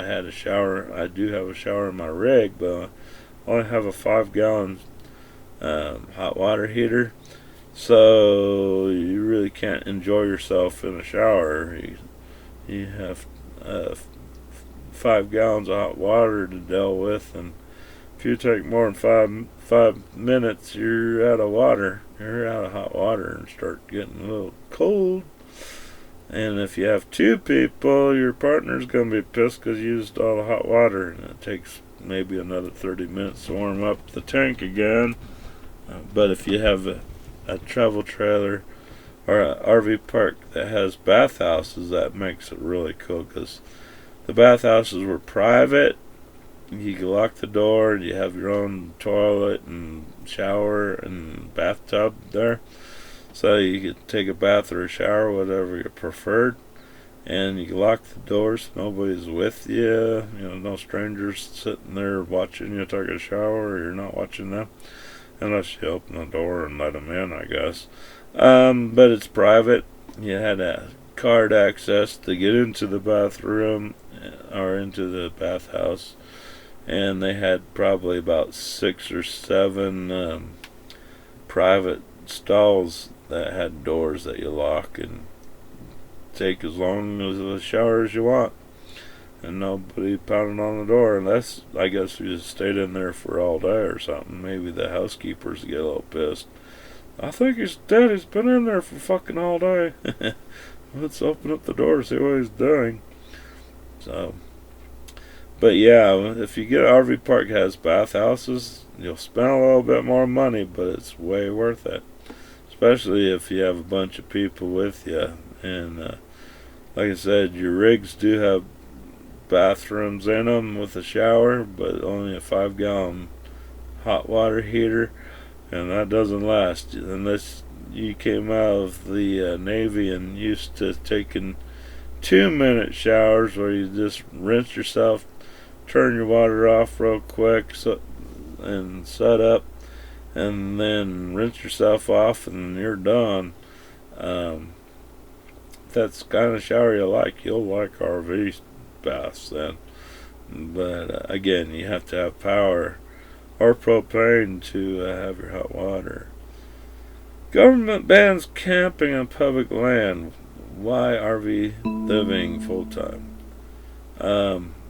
had a shower. I do have a shower in my rig, but I only have a 5-gallon hot water heater, so you really can't enjoy yourself in a shower. You have 5 gallons of hot water to deal with, and if you take more than 5 minutes, you're out of water. You're out of hot water and start getting a little cold. And if you have 2 people, your partner's going to be pissed because you used all the hot water, and it takes maybe another 30 minutes to warm up the tank again. But if you have a travel trailer or an RV park that has bathhouses, that makes it really cool, because the bathhouses were private. You could lock the door, and you have your own toilet and shower and bathtub there. So you could take a bath or a shower, whatever you preferred. And you lock the doors, nobody's with you, no strangers sitting there watching you take a shower, or you're not watching them. Unless you open the door and let them in, I guess. But it's private. You had a card access to get into the bathroom or into the bathhouse. And they had probably about 6 or 7 private stalls that had doors that you lock and take as long as a shower as you want. And nobody pounding on the door, unless, I guess, you just stayed in there for all day or something. Maybe the housekeepers get a little pissed. I think he's dead. He's been in there for fucking all day. Let's open up the door and see what he's doing. So, but yeah, if you get an RV park that has bathhouses, you'll spend a little bit more money, but it's way worth it. Especially if you have a bunch of people with you. And like I said, your rigs do have bathrooms in them with a shower, but only a 5-gallon hot water heater, and that doesn't last unless you came out of the Navy and used to taking 2-minute showers where you just rinse yourself, turn your water off real quick, and set up, and then rinse yourself off, and you're done. If that's the kind of shower you like, you'll like RV baths then. But again, you have to have power or propane to have your hot water. Government bans camping on public land. Why RV living full time?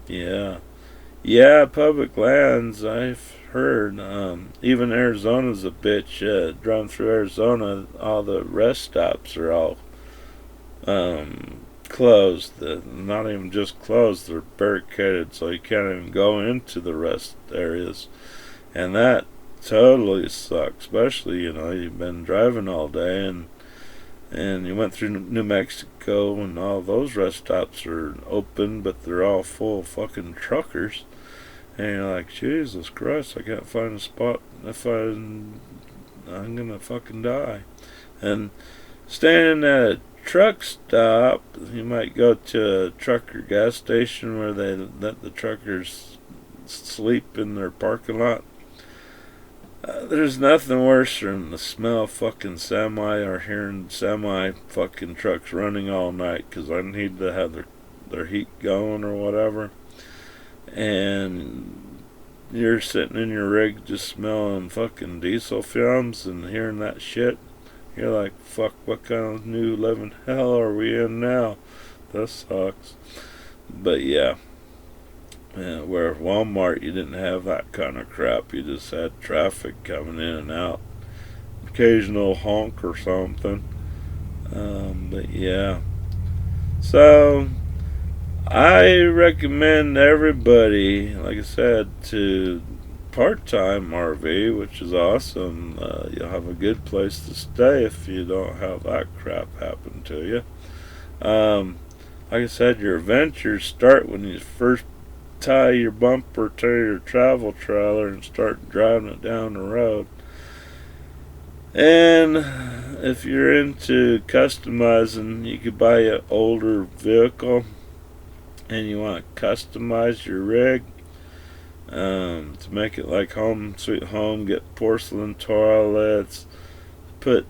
Yeah, public lands, I've heard. Even Arizona's a bitch. Driving through Arizona, all the rest stops are all closed. Not even just closed, they're barricaded, so you can't even go into the rest areas. And that totally sucks, especially, you've been driving all day, and you went through New Mexico, and all those rest stops are open, but they're all full of fucking truckers. And you're like, Jesus Christ, I can't find a spot. I'm gonna fucking die. And staying at a truck stop, you might go to a trucker gas station where they let the truckers sleep in their parking lot. There's nothing worse than the smell of fucking semi, or hearing semi fucking trucks running all night, because I need to have their heat going or whatever. And you're sitting in your rig just smelling fucking diesel fumes and hearing that shit. You're like, fuck, what kind of new living hell are we in now? That sucks. But yeah. Where Walmart, you didn't have that kind of crap. You just had traffic coming in and out. Occasional honk or something. But yeah. So, I recommend everybody, like I said, to part-time RV, which is awesome. You'll have a good place to stay if you don't have that crap happen to you. Like I said, your adventures start when you first tie your bumper to your travel trailer and start driving it down the road. And if you're into customizing, you could buy an older vehicle and you want to customize your rig to make it like home sweet home. Get porcelain toilets, put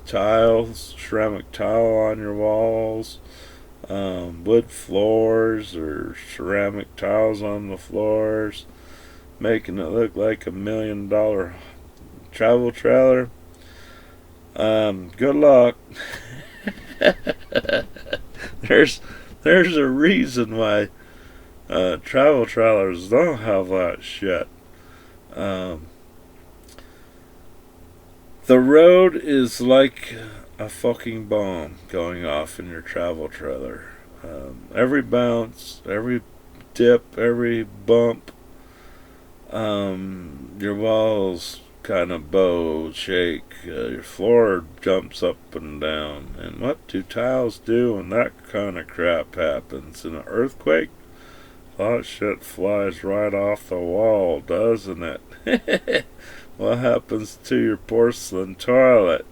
tiles, ceramic tile on your walls, wood floors or ceramic tiles on the floors, making it look like $1 million travel trailer. Good luck. There's a reason why travel trailers don't have that shit. The road is like a fucking bomb going off in your travel trailer. Every bounce, every dip, every bump, your walls kind of bow shake. Your floor jumps up and down. And what do tiles do when that kind of crap happens? In an earthquake? That shit flies right off the wall, doesn't it? What happens to your porcelain toilet?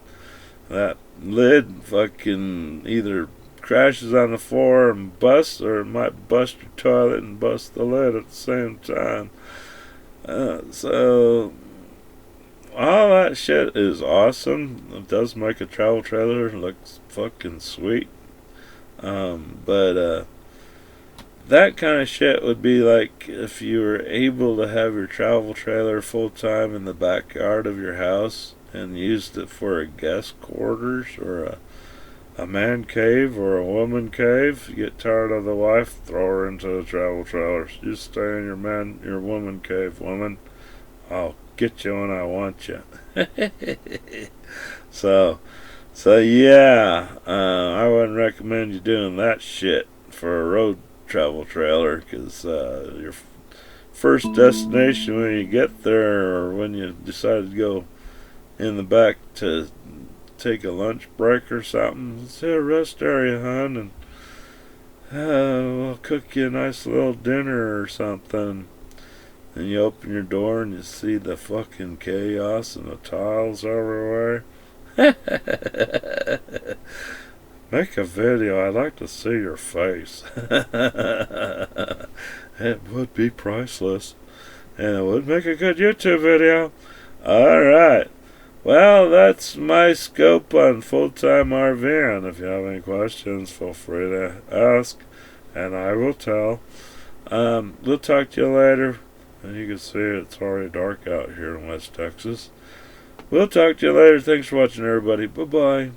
That lid fucking either crashes on the floor and busts, or it might bust your toilet and bust the lid at the same time. So all that shit is awesome. It does make a travel trailer look fucking sweet. But that kind of shit would be like if you were able to have your travel trailer full time in the backyard of your house and used it for a guest quarters or a man cave or a woman cave. You get tired of the wife, throw her into the travel trailer. You stay in your woman cave, woman. I'll get you when I want you. So yeah, I wouldn't recommend you doing that shit for a road travel trailer, because your first destination when you get there, or when you decide to go in the back to take a lunch break or something, it's a rest area, hon, and we'll cook you a nice little dinner or something. And you open your door and you see the fucking chaos and the tiles everywhere. Make a video. I'd like to see your face. It would be priceless. And it would make a good YouTube video. Alright. Well, that's my scope on full-time RVing. If you have any questions, feel free to ask, and I will tell. We'll talk to you later. And you can see it's already dark out here in West Texas. We'll talk to you later. Thanks for watching, everybody. Bye-bye.